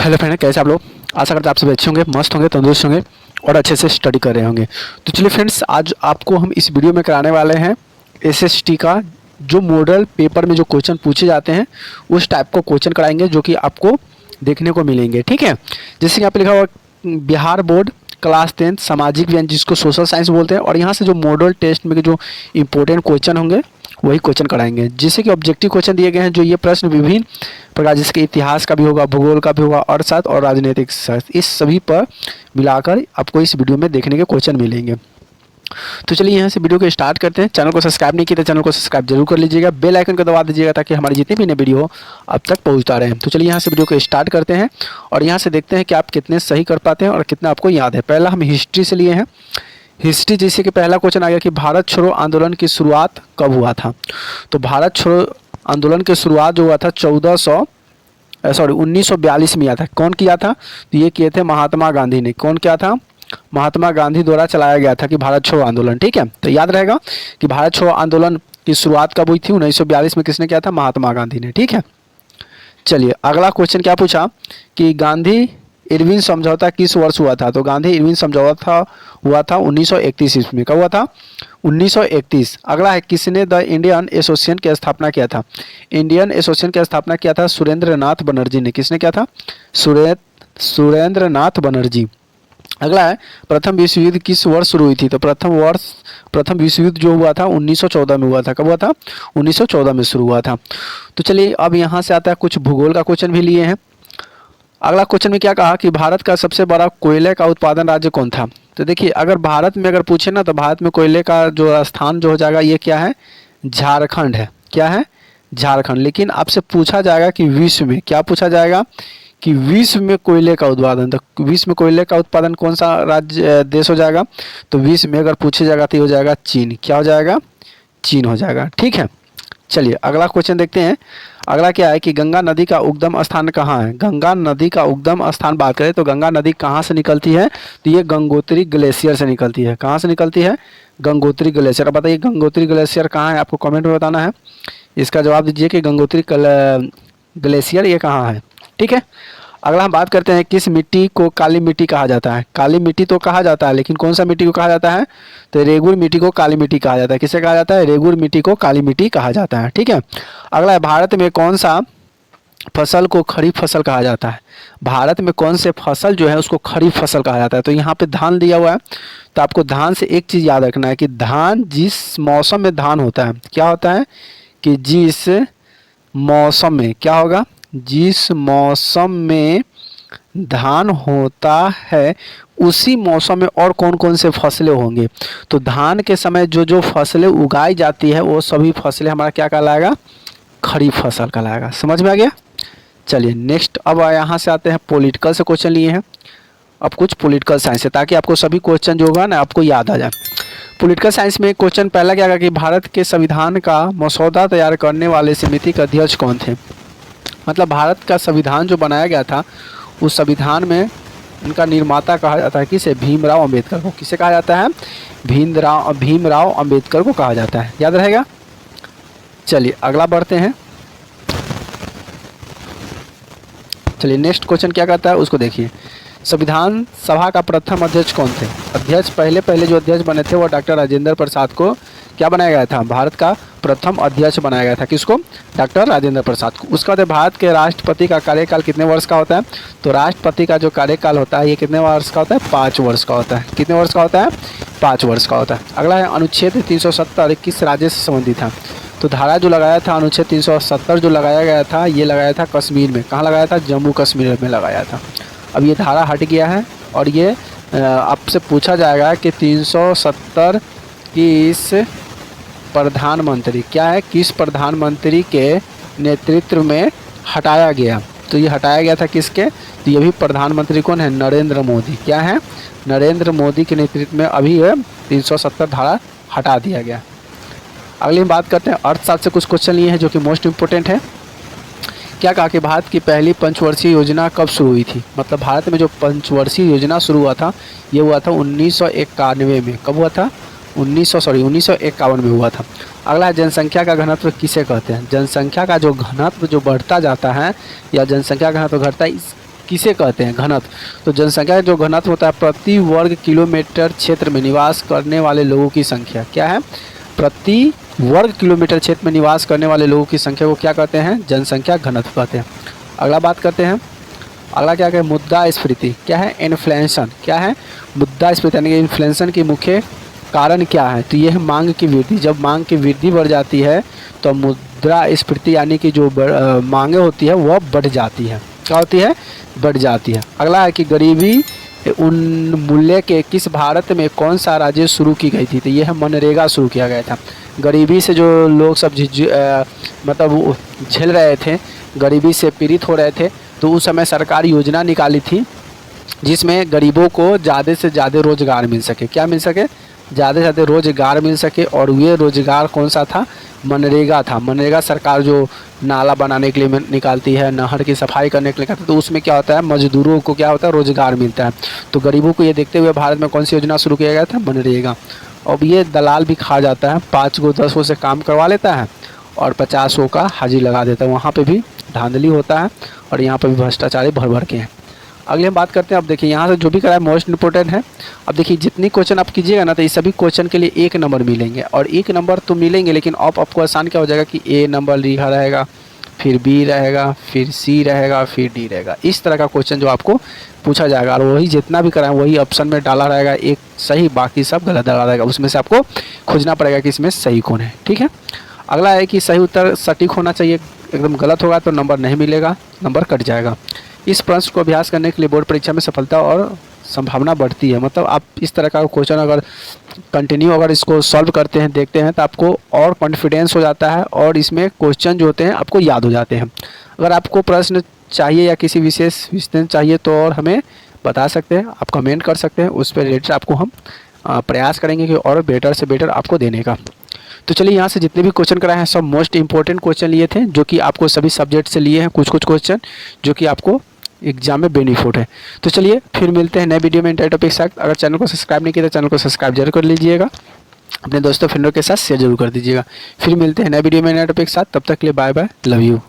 Hello friend, कैसे आप लोग। आशा करते हैं आप सभी अच्छे होंगे, मस्त होंगे, तंदुरुस्त होंगे और अच्छे से स्टडी कर रहे होंगे। तो चलिए फ्रेंड्स, आज आपको हम इस वीडियो में कराने वाले हैं एसएसटी का जो मॉडल पेपर में जो क्वेश्चन पूछे जाते हैं उस टाइप को क्वेश्चन कराएंगे जो कि आपको देखने को मिलेंगे। ठीक है, जैसे कि यहाँ पे लिखा हुआ बिहार बोर्ड क्लास 10 सामाजिक विज्ञान जिसको सोशल साइंस बोलते हैं, और यहाँ से जो मॉडल टेस्ट में जो इंपॉर्टेंट क्वेश्चन होंगे वही क्वेश्चन कराएंगे। जिससे कि ऑब्जेक्टिव क्वेश्चन दिए गए हैं जो ये प्रश्न विभिन्न प्रकार, जिसके इतिहास का भी होगा, भूगोल का भी होगा, अर्थशास्त्र और राजनीतिक शास्त्र, इस सभी पर मिलाकर आपको इस वीडियो में देखने के क्वेश्चन मिलेंगे। तो चलिए यहाँ से वीडियो को स्टार्ट करते हैं। चैनल को सब्सक्राइब नहीं किया तो चैनल को सब्सक्राइब जरूर कर लीजिएगा, बेल आइकन को दबा दीजिएगा ताकि हमारे जितने भी नए वीडियो अब तक पहुँचता रहे। तो चलिए यहाँ से वीडियो को स्टार्ट करते हैं और यहाँ से देखते हैं कि आप कितने सही कर पाते हैं और कितना आपको याद है। पहला हम हिस्ट्री से लिए हैं। हिस्ट्री जैसे कि पहला क्वेश्चन आ गया कि भारत छोड़ो आंदोलन की शुरुआत कब हुआ था। तो भारत छोड़ो आंदोलन की शुरुआत जो हुआ था 1942 में किया था। कौन किया था? तो ये किए थे महात्मा गांधी ने। कौन किया था? महात्मा गांधी द्वारा चलाया गया था कि भारत छोड़ो आंदोलन। ठीक है, तो याद रहेगा कि भारत छोड़ो आंदोलन की शुरुआत कब हुई थी? 1942 में। किसने किया था? महात्मा गांधी ने। ठीक है, चलिए अगला क्वेश्चन क्या पूछा कि गांधी इरविन समझौता किस वर्ष हुआ था। तो गांधी इरविन समझौता हुआ था 1931 ईस्वी में। कब हुआ था? 1931। अगला है किसने द इंडियन एसोसिएशन की स्थापना किया था। इंडियन एसोसिएशन की स्थापना किया था सुरेंद्र नाथ बनर्जी ने। किसने किया था? सुरेंद्र नाथ बनर्जी। अगला है प्रथम विश्व युद्ध किस वर्ष शुरू हुई थी। तो प्रथम विश्व युद्ध जो हुआ था 1914 में हुआ था। कब हुआ था? 1914 में शुरू हुआ था। तो चलिए अब यहाँ से आता है कुछ भूगोल का क्वेश्चन भी लिए हैं। अगला क्वेश्चन में क्या कहा कि भारत का सबसे बड़ा कोयले का उत्पादन राज्य कौन था। तो देखिए अगर भारत में अगर पूछे ना तो भारत में कोयले का जो स्थान जो हो जाएगा ये क्या है? झारखंड है। क्या है? झारखंड। लेकिन आपसे पूछा जाएगा कि विश्व में, क्या पूछा जाएगा कि विश्व में कोयले का उत्पादन, तो विश्व में कोयले का उत्पादन कौन सा राज्य देश हो जाएगा? तो विश्व में अगर पूछे जाएगा तो हो जाएगा चीन। क्या हो जाएगा? चीन हो जाएगा। ठीक है, चलिए अगला क्वेश्चन देखते हैं। अगला क्या है कि गंगा नदी का उद्गम स्थान कहाँ है। गंगा नदी का उद्गम स्थान बात करें तो गंगा नदी कहाँ से निकलती है? तो ये गंगोत्री ग्लेशियर से निकलती है। कहाँ से निकलती है? गंगोत्री ग्लेशियर। अब बताइए गंगोत्री ग्लेशियर कहाँ है, आपको कमेंट में बताना है। इसका जवाब दीजिए कि गंगोत्री ग्लेशियर ये कहाँ है। ठीक है, अगला हम बात करते हैं किस मिट्टी को काली मिट्टी कहा जाता है। काली मिट्टी तो कहा जाता है, लेकिन कौन सा मिट्टी को कहा जाता है? तो रेगुर मिट्टी को काली मिट्टी कहा जाता है। किसे कहा जाता है? रेगुर मिट्टी को काली मिट्टी कहा जाता है। ठीक है, अगला है भारत में कौन सा फसल को खरीफ फसल कहा जाता है। भारत में कौन से फसल जो है उसको खरीफ फसल कहा जाता है। तो यहाँ पे धान दिया हुआ है, तो आपको धान से एक चीज़ याद रखना है कि धान जिस मौसम में धान होता है, क्या होता है कि जिस मौसम में क्या होगा, जिस मौसम में धान होता है उसी मौसम में और कौन कौन से फसलें होंगे। तो धान के समय जो जो फसलें उगाई जाती है वो सभी फसलें हमारा क्या कहलाएगा? खरीफ फसल कहलाएगा। समझ में आ गया? चलिए नेक्स्ट, अब यहाँ से आते हैं पॉलिटिकल से क्वेश्चन लिए हैं। अब कुछ पॉलिटिकल साइंस है ताकि आपको सभी क्वेश्चन जो होगा ना आपको याद आ जाए। पॉलिटिकल साइंस में क्वेश्चन पहला क्या होगा कि भारत के संविधान का मसौदा तैयार करने वाले समिति के अध्यक्ष कौन थे। मतलब भारत का संविधान जो बनाया गया था उस संविधान में उनका निर्माता कहा जाता है किसे? भीमराव अंबेडकर को। किसे कहा जाता है? भीमराव अंबेडकर को कहा जाता है। याद रहेगा। चलिए अगला बढ़ते हैं। चलिए नेक्स्ट क्वेश्चन क्या कहता है उसको देखिए। संविधान सभा का प्रथम अध्यक्ष कौन थे। अध्यक्ष पहले जो अध्यक्ष बने थे वो डॉक्टर राजेंद्र प्रसाद को क्या बनाया गया था? भारत का प्रथम अध्यक्ष बनाया गया था। किसको? डॉक्टर राजेंद्र प्रसाद को। उसका बाद भारत के राष्ट्रपति का कार्यकाल कितने वर्ष का होता है। तो राष्ट्रपति का जो कार्यकाल होता है ये कितने वर्ष का होता है? 5 वर्ष का होता है। कितने वर्ष का होता है? 5 वर्ष का होता है। अगला है अनुच्छेद 370 किस राज्य से संबंधित था। तो धारा जो लगाया था अनुच्छेद 370 जो लगाया गया था ये लगाया था कश्मीर में। कहाँ लगाया था? जम्मू कश्मीर में लगाया था। अब ये धारा हट गया है और ये आपसे पूछा जाएगा कि 370 किस प्रधानमंत्री, क्या है, किस प्रधानमंत्री के नेतृत्व में हटाया गया। तो ये हटाया गया था किसके? तो ये भी प्रधानमंत्री कौन है? नरेंद्र मोदी। क्या है? नरेंद्र मोदी के नेतृत्व में अभी 370 धारा हटा दिया गया। अगली हम बात करते हैं अर्थशास्त्र से कुछ क्वेश्चन लिए हैं जो कि मोस्ट इम्पोर्टेंट है। क्या कहा कि भारत की पहली पंचवर्षीय योजना कब शुरू हुई थी। मतलब भारत में जो पंचवर्षीय योजना शुरू हुआ था ये हुआ था 1991 में। कब हुआ था? 1951 में हुआ था। अगला जनसंख्या का घनत्व किसे कहते हैं। जनसंख्या का जो घनत्व जो बढ़ता जाता है या जनसंख्या का घनत्व घटता है किसे कहते हैं? घनत्व। तो जनसंख्या जो घनत्व होता है प्रति वर्ग किलोमीटर क्षेत्र में निवास करने वाले लोगों की संख्या। क्या है? प्रति वर्ग किलोमीटर क्षेत्र में निवास करने वाले लोगों की संख्या को क्या कहते हैं? जनसंख्या घनत्व कहते हैं। अगला बात करते हैं, अगला क्या है? मुद्रास्फीति। क्या है? इन्फ्लेशन। क्या है? मुद्रास्फीति यानी कि इन्फ्लेशन की मुख्य कारण क्या है? तो यह है मांग की वृद्धि। जब मांग की वृद्धि बढ़ जाती है तो मुद्रास्फीति यानी कि जो मांगे होती है वह बढ़ जाती है। क्या होती है? बढ़ जाती है। अगला है कि गरीबी उन्मूलन के किस भारत में कौन सा राज्य शुरू की गई थी? तो यह है मनरेगा शुरू किया गया था। गरीबी से जो लोग सब मतलब झेल रहे थे, गरीबी से पीड़ित हो रहे थे, तो उस समय सरकार योजना निकाली थी जिसमें गरीबों को ज़्यादा से ज़्यादा रोज़गार मिल सके। क्या मिल सके? ज़्यादा से ज़्यादा रोज़गार मिल सके। और ये रोज़गार कौन सा था? मनरेगा था। मनरेगा सरकार जो नाला बनाने के लिए निकालती है, नहर की सफाई करने के लिए करती है, तो उसमें क्या होता है? मजदूरों को क्या होता है? रोज़गार मिलता है। तो गरीबों को ये देखते हुए भारत में कौन सी योजना शुरू किया गया था? मनरेगा। अब ये दलाल भी खा जाता है, 5 को 10 से काम करवा लेता है और 50 का हाजिरी लगा देता है। वहाँ पे भी धांधली होता है और यहाँ पे भी भ्रष्टाचारी भर भर के हैं। अगले हम बात करते हैं, अब देखिए यहाँ से जो भी कराए मोस्ट इंपॉर्टेंट है। अब देखिए जितनी क्वेश्चन आप कीजिएगा ना, तो ये सभी क्वेश्चन के लिए 1 नंबर मिलेंगे। और 1 नंबर तो मिलेंगे, लेकिन अब आपको आसान क्या हो जाएगा कि A नंबर लिखा रहेगा, फिर B रहेगा, फिर C रहेगा, फिर D रहेगा। इस तरह का क्वेश्चन जो आपको पूछा जाएगा और वही जितना भी कराएं वही ऑप्शन में डाला रहेगा, एक सही बाकी सब गलत डाला रहेगा। उसमें से आपको खोजना पड़ेगा कि इसमें सही कौन है। ठीक है। अगला है कि सही उत्तर सटीक होना चाहिए। एकदम गलत होगा तो नंबर नहीं मिलेगा, नंबर कट जाएगा। इस प्रश्न को अभ्यास करने के लिए बोर्ड परीक्षा में सफलता और संभावना बढ़ती है। मतलब आप इस तरह का क्वेश्चन अगर कंटिन्यू अगर इसको सॉल्व करते हैं, देखते हैं, तो आपको और कॉन्फिडेंस हो जाता है और इसमें क्वेश्चन जो होते हैं आपको याद हो जाते हैं। अगर आपको प्रश्न चाहिए या किसी विशेष विषय चाहिए तो और हमें बता सकते हैं, आप कमेंट कर सकते हैं, उस पर रिलेटेड आपको हम प्रयास करेंगे कि और बेटर से बेटर आपको देने का। तो चलिए यहाँ से जितने भी क्वेश्चन कराए हैं सब मोस्ट इंपॉर्टेंट क्वेश्चन लिए थे, जो कि आपको सभी सब्जेक्ट से लिए हैं। कुछ कुछ क्वेश्चन जो कि आपको एग्जाम में बेनिफिट है। तो चलिए फिर मिलते हैं नए वीडियो में नए टॉपिक के साथ। अगर चैनल को सब्सक्राइब नहीं किया तो चैनल को सब्सक्राइब जरूर कर लीजिएगा, अपने दोस्तों फ्रेंडों के साथ शेयर जरूर कर दीजिएगा। फिर मिलते हैं नए वीडियो में नए टॉपिक के साथ। तब तक के लिए बाय बाय, लव यू।